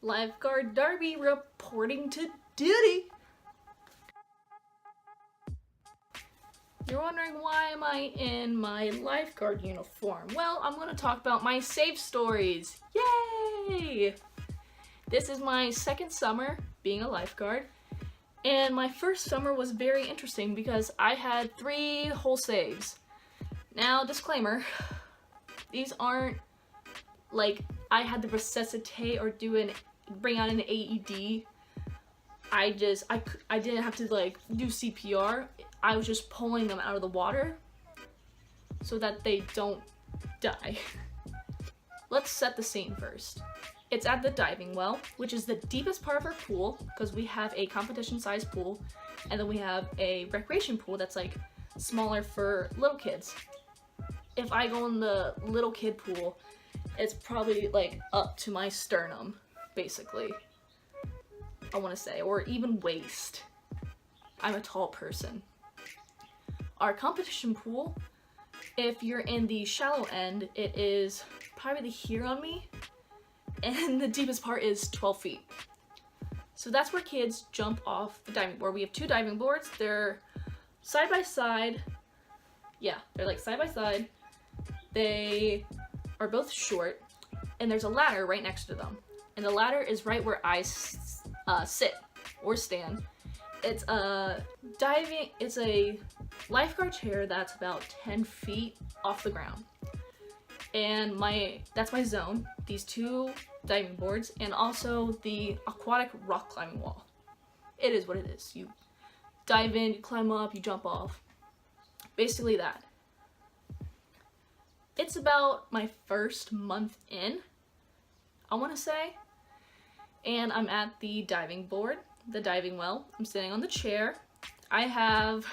Lifeguard Darby reporting to duty. You're wondering, why am I in my lifeguard uniform? Well, I'm going to talk about my save stories. Yay! This is my second summer being a lifeguard, and my first summer was very interesting because I had 3 whole saves. Now, disclaimer, these aren't like I had to resuscitate or bring out an AED. I didn't have to do CPR. I was just pulling them out of the water so that they don't die. Let's set the scene first. It's at the diving well, which is the deepest part of our pool because we have a competition-sized pool, and then we have a recreation pool that's smaller for little kids. If I go in the little kid pool, it's probably up to my sternum, basically. I want to say, or even waist. I'm a tall person. Our competition pool, if you're in the shallow end, it is probably here on me, and the deepest part is 12 feet. So that's where kids jump off the diving board. We have 2 diving boards. They're side by side. Yeah, they're side by side. They are both short, and there's a ladder right next to them. And the ladder is right where I sit or stand. It's a lifeguard chair that's about 10 feet off the ground. And that's my zone, these 2 diving boards, and also the aquatic rock climbing wall. It is what it is. You dive in, you climb up, you jump off. Basically that. It's about my first month in, I want to say, and I'm at the diving board, the diving well. I'm sitting on the chair. I have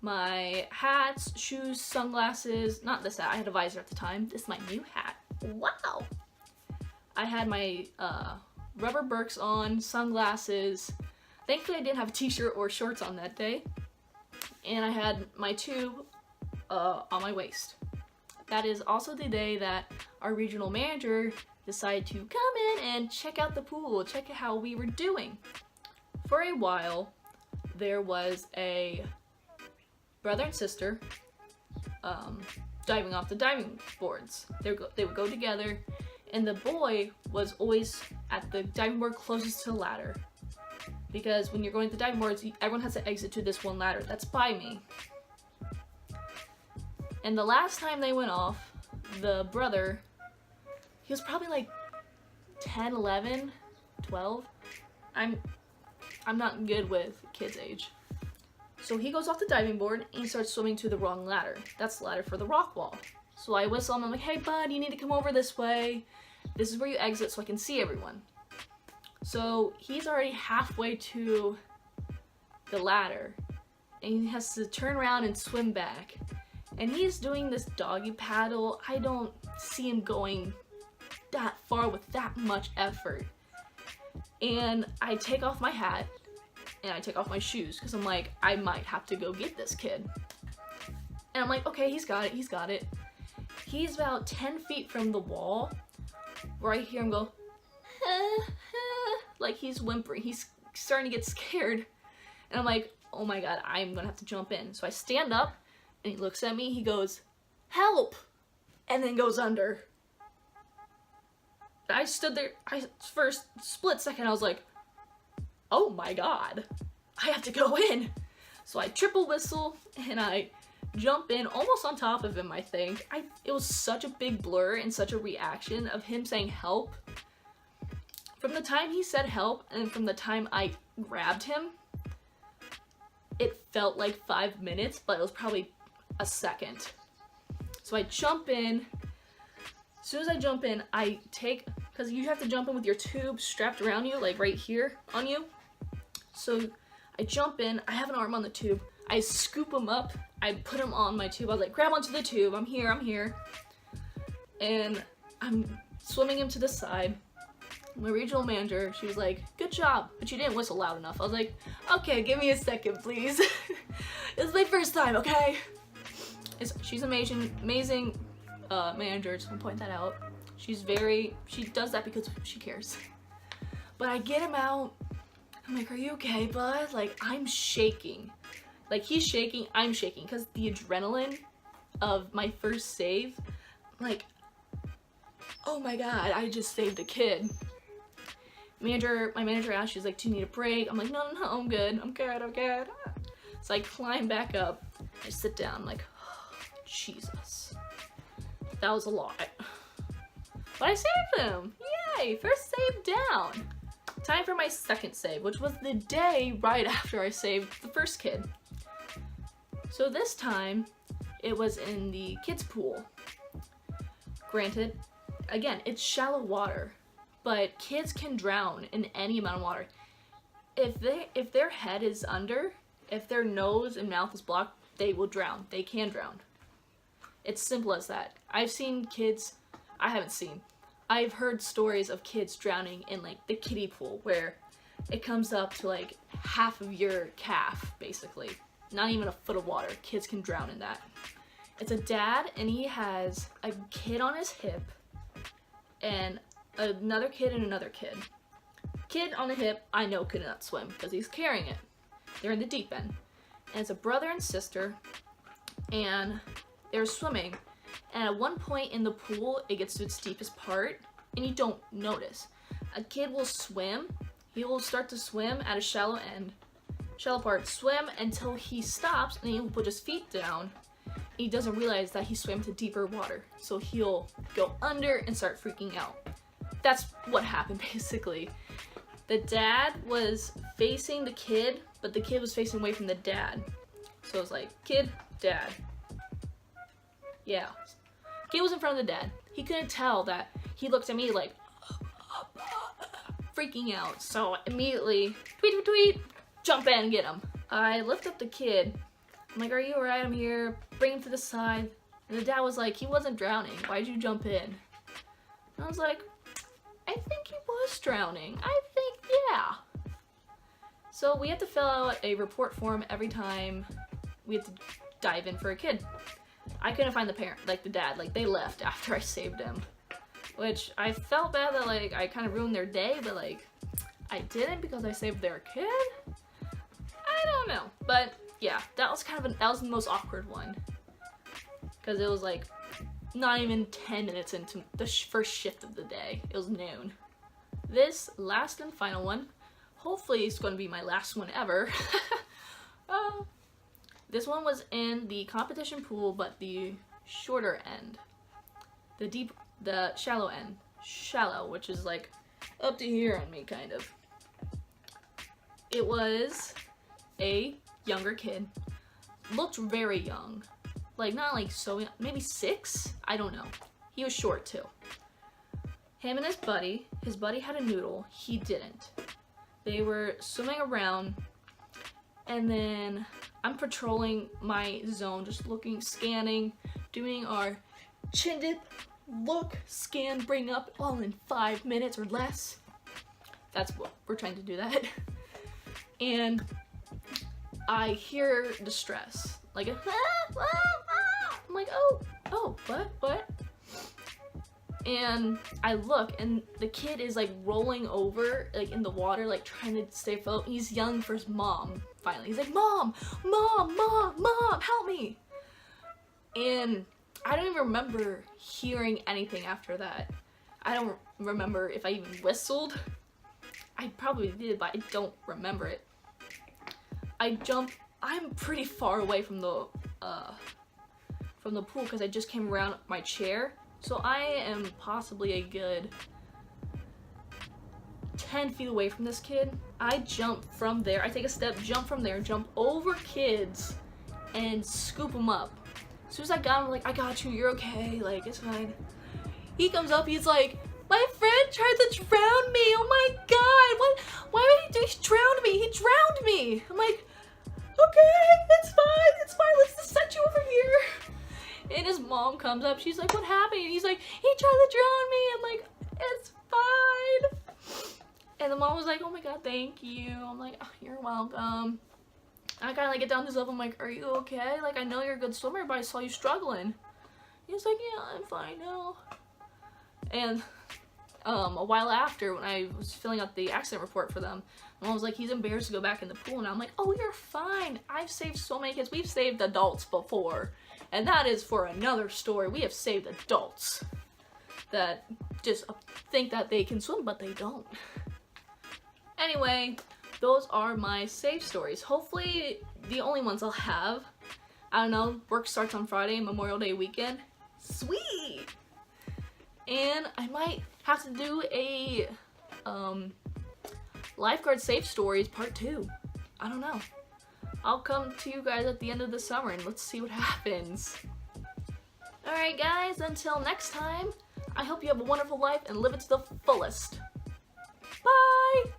my hats, shoes, sunglasses, not this hat, I had a visor at the time. This is my new hat. Wow! I had my rubber Birks on, sunglasses. Thankfully I didn't have a t-shirt or shorts on that day. And I had my tube on my waist. That is also the day that our regional manager decided to come in and check out the pool, check out how we were doing. For a while, there was a brother and sister diving off the diving boards. They would go together, and the boy was always at the diving board closest to the ladder. Because when you're going to the diving boards, everyone has to exit to this one ladder. That's by me. And the last time they went off, the brother, he was probably 10, 11, 12. I'm not good with kids' age. So he goes off the diving board and he starts swimming to the wrong ladder. That's the ladder for the rock wall. So I whistle him, I'm like, hey bud, you need to come over this way. This is where you exit so I can see everyone. So he's already halfway to the ladder and he has to turn around and swim back. And he's doing this doggy paddle. I don't see him going that far with that much effort. And I take off my hat and I take off my shoes because I'm like, I might have to go get this kid. And I'm like, okay, he's got it, he's got it. He's about 10 feet from the wall where I hear him go, like he's whimpering. He's starting to get scared. And I'm like, oh my God, I'm gonna have to jump in. So I stand up and he looks at me, he goes, help! And then goes under. I stood there, for a split second, I was like, oh my God, I have to go in. So I triple whistle and I jump in almost on top of him, I think. It was such a big blur and such a reaction of him saying help. From the time he said help and from the time I grabbed him, it felt like 5 minutes, but it was probably a second. So I jump in. As soon as I jump in, because you have to jump in with your tube strapped around you, right here on you. So I jump in, I have an arm on the tube, I scoop him up, I put him on my tube, I was like, grab onto the tube, I'm here. And I'm swimming him to the side. My regional manager, she was like, good job, but she didn't whistle loud enough. I was like, okay, give me a second, please. This is my first time, okay? She's amazing manager, just want to point that out. She does that because she cares. But I get him out. I'm like, are you okay, bud? Like, I'm shaking. Like, he's shaking, I'm shaking. Because the adrenaline of my first save, like, oh my god, I just saved a kid. My manager asked, she's like, do you need a break? I'm like, no, I'm good. I'm good. So I climb back up. I sit down. I'm like, oh, Jesus. That was a lot. But I saved him. Yay, first save down. Time for my second save, which was the day right after I saved the first kid. So this time, it was in the kids' pool. Granted, again, it's shallow water, but kids can drown in any amount of water. If their head is under, if their nose and mouth is blocked, they will drown. They can drown. It's simple as that. I've heard stories of kids drowning in like the kiddie pool where it comes up to like half of your calf, basically. Not even a foot of water. Kids can drown in that. It's a dad and he has a kid on his hip and another kid and another kid. Kid on the hip, I know could not swim because he's carrying it. They're in the deep end. And it's a brother and sister and they're swimming. And at one point in the pool, it gets to its deepest part and you don't notice. A kid will swim. He will start to swim at a shallow part, swim until he stops and he'll put his feet down. He doesn't realize that he swam to deeper water. So he'll go under and start freaking out. That's what happened basically. The dad was facing the kid, but the kid was facing away from the dad. So it was like, kid, dad. Yeah. Kid was in front of the dad. He couldn't tell that he looked at me like, freaking out. So immediately, tweet, jump in and get him. I lift up the kid. I'm like, are you alright? I'm here. Bring him to the side. And the dad was like, he wasn't drowning. Why'd you jump in? And I was like, I think he was drowning. I think, yeah. So we had to fill out a report form every time we had to dive in for a kid. I couldn't find the parent, like the dad, like they left after I saved him. Which I felt bad that like I kind of ruined their day, but like I didn't because I saved their kid? I don't know. But yeah, that was the most awkward one. Because it was like not even 10 minutes into the first shift of the day. It was noon. This last and final one, hopefully it's going to be my last one ever. This one was in the competition pool, but the shorter end. The shallow end. Shallow, which is like up to here on me, kind of. It was a younger kid. Looked very young. Like, not like so young, maybe 6? I don't know. He was short too. Him and his buddy had a noodle. He didn't. They were swimming around, and then I'm patrolling my zone, just looking, scanning, doing our chin dip, look, scan, bring up, all in 5 minutes or less. That's what we're trying to do that. And I hear distress, like a, I'm like, oh, what? And I look, and the kid is like rolling over, like in the water, like trying to stay afloat. He's yelling for his mom. Finally, he's like, mom, help me. And I don't even remember hearing anything after that. I don't remember if I even whistled. I probably did, but I don't remember it. I'm pretty far away from the pool because I just came around my chair. So I am possibly a good 10 feet away from this kid. I jump from there. I take a step, jump from there, jump over kids, and scoop them up. As soon as I got him, I'm like, I got you, you're okay, like, it's fine. He comes up, he's like, my friend tried to drown me, oh my god, why would he do, he drowned me. I'm like, okay, it's fine, let's just set you over here. And his mom comes up, she's like, what happened? And he's like, he tried to drown me. I'm like, it's fine. And the mom was like, oh my god, thank you. I'm like, oh, you're welcome. I kind of like get down this level, I'm like, are you okay? Like, I know you're a good swimmer, but I saw you struggling. He's like, yeah, I'm fine now. And a while after when I was filling out the accident report for them. My mom was like, he's embarrassed to go back in the pool, and I'm like, oh, you're fine. I've saved so many kids. We've saved adults before, and that is for another story. We have saved adults that just think that they can swim, but they don't. Anyway, those are my save stories. Hopefully the only ones I'll have. I don't know, work starts on Friday, Memorial Day weekend. Sweet! And I might have to do a Lifeguard Saves Stories Part 2. I don't know. I'll come to you guys at the end of the summer and let's see what happens. Alright guys, until next time, I hope you have a wonderful life and live it to the fullest. Bye!